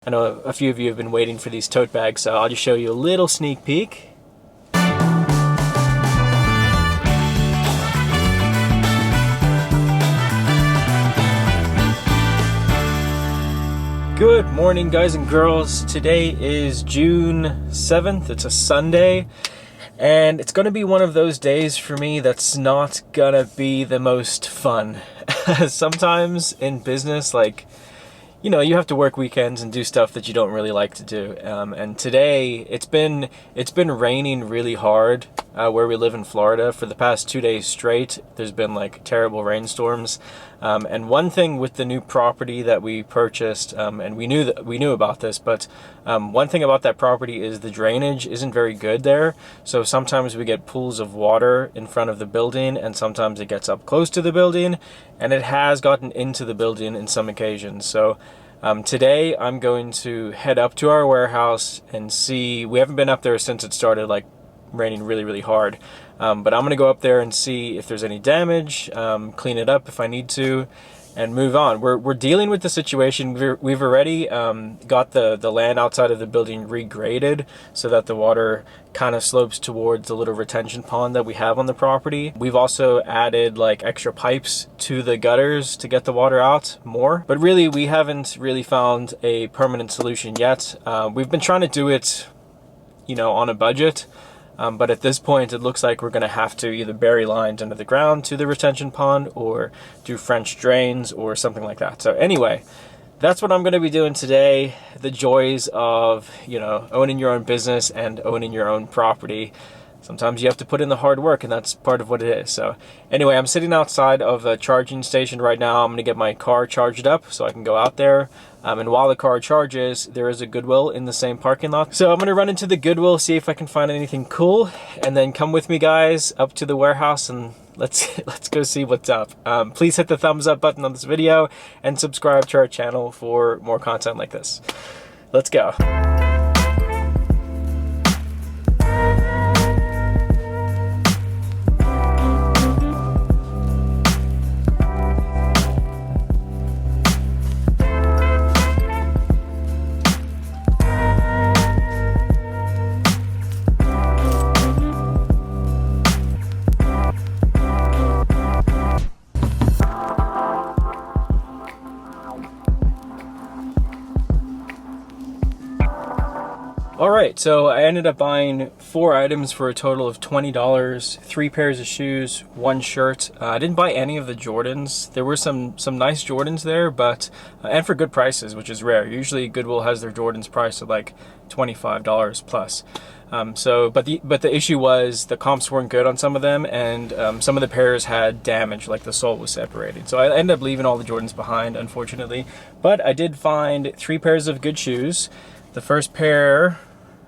I know a few of you have been waiting for these tote bags, so I'll just show you a little sneak peek. Good morning, guys and girls. Today is June 7th. It's a Sunday, and it's gonna be one of those days for me that's not gonna be the most fun. Sometimes in business, like, you know, you have to work weekends and do stuff that you don't really like to do. And today it's been raining really hard where we live in Florida for the past 2 days straight. There's been like terrible rainstorms. And one thing with the new property that we purchased, and we knew about this, but one thing about that property is the drainage isn't very good there. So sometimes we get pools of water in front of the building, and sometimes it gets up close to the building, and it has gotten into the building in some occasions. So today I'm going to head up to our warehouse and see. We haven't been up there since it started like raining really hard, but I'm gonna go up there and see if there's any damage, clean it up if I need to, and move on. We're dealing with the situation. We've already got the land outside of the building regraded so that the water kind of slopes towards the little retention pond that we have on the property. We've also added like extra pipes to the gutters to get the water out more, but really we haven't really found a permanent solution yet. We've been trying to do it, you know, on a budget. But at this point, it looks like we're going to have to either bury lines under the ground to the retention pond or do French drains or something like that. So anyway, that's what I'm going to be doing today. The joys of, you know, owning your own business and owning your own property. Sometimes you have to put in the hard work, and that's part of what it is. So anyway, I'm sitting outside of a charging station right now. I'm going to get my car charged up so I can go out there. And while the car charges, there is a Goodwill in the same parking lot. So I'm going to run into the Goodwill, see if I can find anything cool, and then come with me, guys, up to the warehouse, and let's go see what's up. Please hit the thumbs up button on this video and subscribe to our channel for more content like this. Let's go. All right, so I ended up buying 4 items for a total of $20, 3 pairs of shoes, 1 shirt. I didn't buy any of the Jordans. There were some nice Jordans there, but and for good prices, which is rare. Usually Goodwill has their Jordans priced at like $25 plus. But the issue was the comps weren't good on some of them, and some of the pairs had damage, like the sole was separated. So I ended up leaving all the Jordans behind, unfortunately. But I did find 3 pairs of good shoes. The first pair,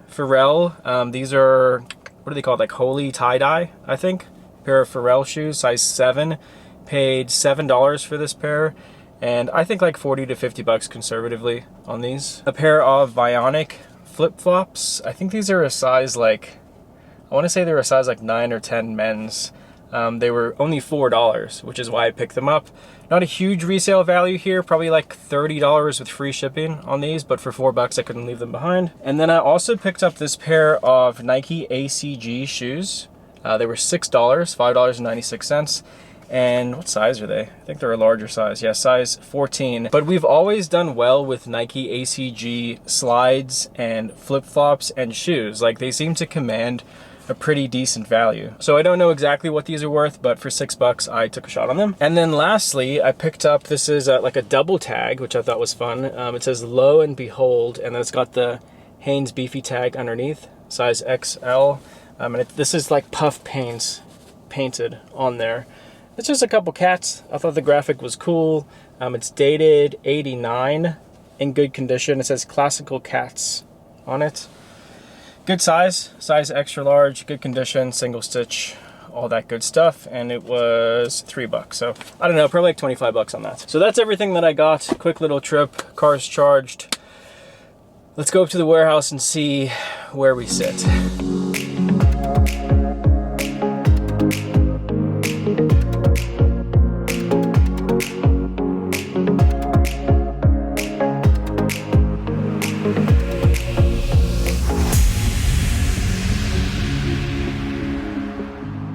Pharrell, these are, what are they called, like holy tie-dye, I think. Pair of Pharrell shoes, size 7. Paid $7 for this pair, and I think like 40 to 50 bucks conservatively on these. A pair of Bionic flip-flops. I think these are a size like, I want to say they're a size like 9 or 10 men's. They were only $4, which is why I picked them up. Not a huge resale value here, probably like $30 with free shipping on these, but for $4 I couldn't leave them behind. And then I also picked up this pair of Nike ACG shoes. They were $6, $5.96. And what size are they? I think they're a larger size. Yeah, size 14. But we've always done well with Nike ACG slides and flip-flops and shoes. Like, they seem to command a pretty decent value. So I don't know exactly what these are worth, but for $6 I took a shot on them. And then lastly, I picked up, this is like a double tag, which I thought was fun. It says Lo and Behold, and then it's got the Hanes Beefy tag underneath, size XL. This is like puff paints painted on there. It's just a couple cats. I thought the graphic was cool. It's dated 89, in good condition. It says Classical Cats on it. Good size extra large, good condition, single stitch, all that good stuff, and it was $3. So I don't know, probably like 25 bucks on that. So that's everything that I got. Quick little trip, car's charged. Let's go up to the warehouse and see where we sit.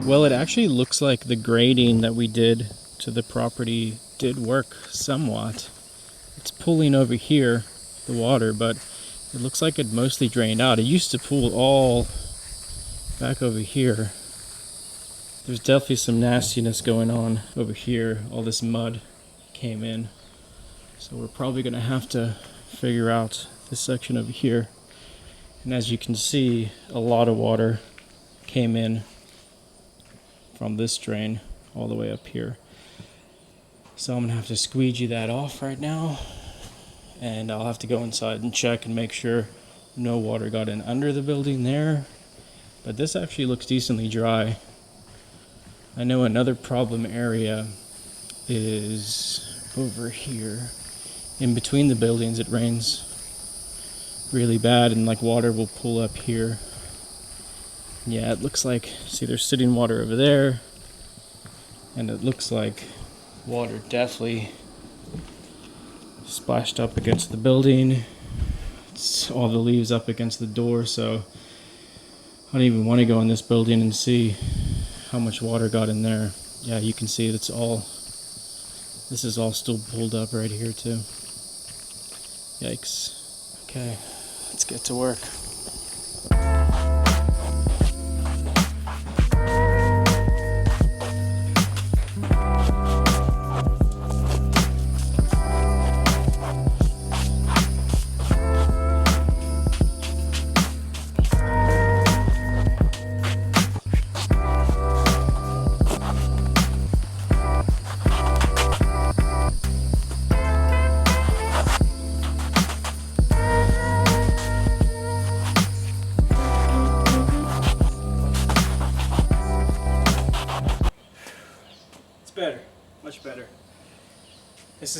Well, it actually looks like the grading that we did to the property did work somewhat. It's pooling over here, the water, but it looks like it mostly drained out. It used to pool all back over here. There's definitely some nastiness going on over here. All this mud came in. So we're probably going to have to figure out this section over here. And as you can see, a lot of water came in from this drain all the way up here. So I'm going to have to squeegee that off right now. And I'll have to go inside and check and make sure no water got in under the building there. But this actually looks decently dry. I know another problem area is over here. In between the buildings it rains really bad and like water will pool up here. Yeah, it looks like, see there's sitting water over there. And it looks like water definitely splashed up against the building. It's all the leaves up against the door, so I don't even want to go in this building and see how much water got in there. Yeah, you can see this is all still pulled up right here too. Yikes. Okay, let's get to work. Better, much better. This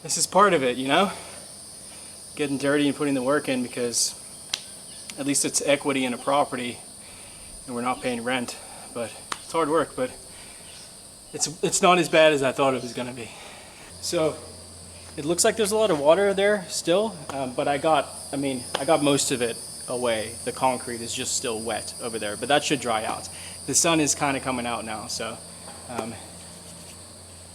is part of it, you know? Getting dirty and putting the work in, because at least it's equity in a property and we're not paying rent. But it's hard work, but it's not as bad as I thought it was gonna be. So it looks like there's a lot of water there still, but I got most of it away. The concrete is just still wet over there, but that should dry out. The sun is kind of coming out now, so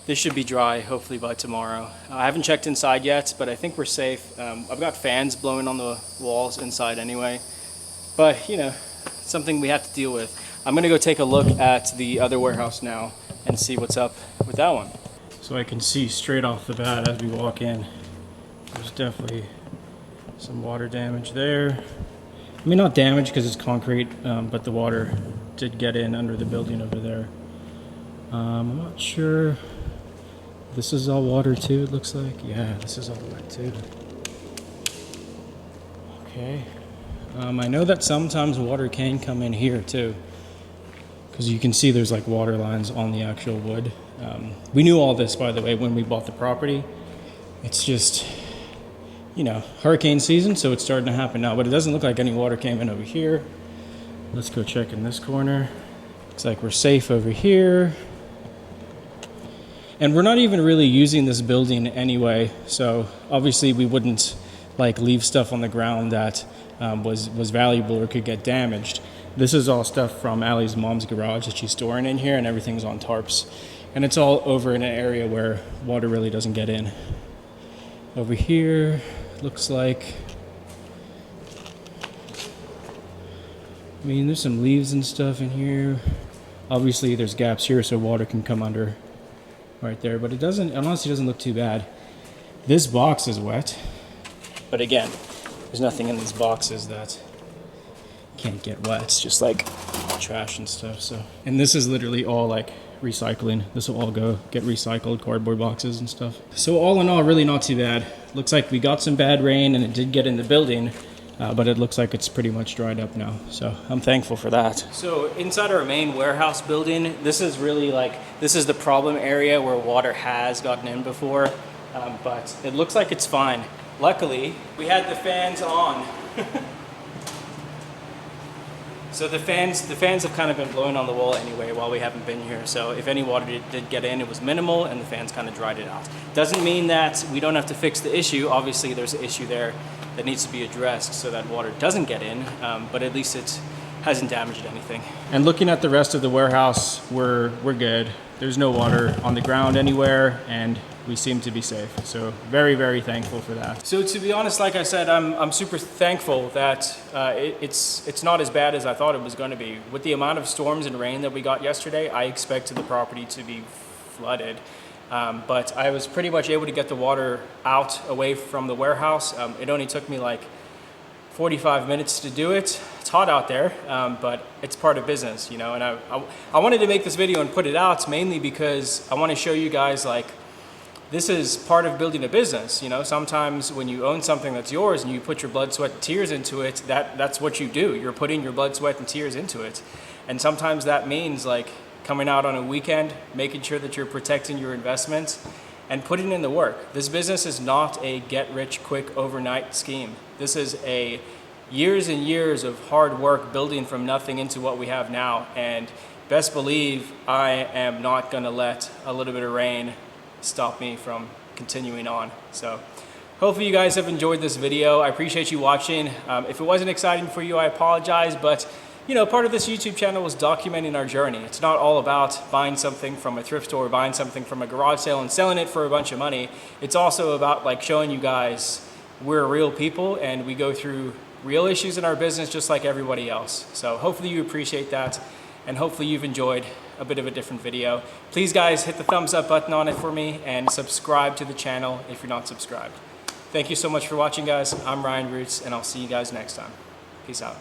this should be dry hopefully by tomorrow. I haven't checked inside yet, but I think we're safe. I've got fans blowing on the walls inside anyway, but you know, it's something we have to deal with. I'm gonna go take a look at the other warehouse now and see what's up with that one. So I can see straight off the bat as we walk in, there's definitely some water damage there. I mean, not damage because it's concrete, but the water did get in under the building over there. I'm not sure. This is all water too, it looks like. Yeah, this is all wet too. Okay. I know that sometimes water can come in here too, because you can see there's like water lines on the actual wood. We knew all this, by the way, when we bought the property. It's just, you know, hurricane season, so it's starting to happen now, but it doesn't look like any water came in over here. Let's go check in this corner. Looks like we're safe over here. And we're not even really using this building anyway, so obviously we wouldn't like leave stuff on the ground that was valuable or could get damaged. This is all stuff from Allie's mom's garage that she's storing in here, and everything's on tarps. And it's all over in an area where water really doesn't get in. Over here, looks like, I mean, there's some leaves and stuff in here. Obviously there's gaps here so water can come under right there, but it honestly doesn't look too bad. This box is wet, but again, there's nothing in these boxes that can't get wet. It's just like trash and stuff. So, and this is literally all like recycling. This will all get recycled, cardboard boxes and stuff. So all in all, really not too bad. Looks like we got some bad rain and it did get in the building, but it looks like it's pretty much dried up now. So I'm thankful for that. So inside our main warehouse building, this is really like, this is the problem area where water has gotten in before, but it looks like it's fine. Luckily, we had the fans on. So the fans have kind of been blowing on the wall anyway while we haven't been here. So if any water did get in, it was minimal and the fans kind of dried it out. Doesn't mean that we don't have to fix the issue. Obviously there's an issue there that needs to be addressed so that water doesn't get in, but at least hasn't damaged anything. And looking at the rest of the warehouse, we're good. There's no water on the ground anywhere, and we seem to be safe. So very, very thankful for that. So to be honest, like I said, I'm super thankful that it's not as bad as I thought it was going to be. With the amount of storms and rain that we got yesterday, I expected the property to be flooded. But I was pretty much able to get the water out away from the warehouse. It only took me like 45 minutes to do it. It's hot out there, but it's part of business, you know. And I wanted to make this video and put it out mainly because I want to show you guys, like, this is part of building a business, you know. Sometimes when you own something that's yours and you put your blood, sweat, and tears into it, that's what you do. You're putting your blood, sweat, and tears into it. And sometimes that means like coming out on a weekend, making sure that you're protecting your investments and putting in the work. This business is not a get-rich-quick overnight scheme. This is a years and years of hard work building from nothing into what we have now. And best believe I am not gonna let a little bit of rain stop me from continuing on. So hopefully you guys have enjoyed this video. I appreciate you watching. If it wasn't exciting for you, I apologize, but you know, part of this YouTube channel is documenting our journey. It's not all about buying something from a thrift store, buying something from a garage sale and selling it for a bunch of money. It's also about like showing you guys we're real people and we go through real issues in our business just like everybody else. So hopefully you appreciate that, and hopefully you've enjoyed a bit of a different video. Please guys, hit the thumbs up button on it for me and subscribe to the channel if you're not subscribed. Thank you so much for watching, guys. I'm Ralli Roots, and I'll see you guys next time. Peace out.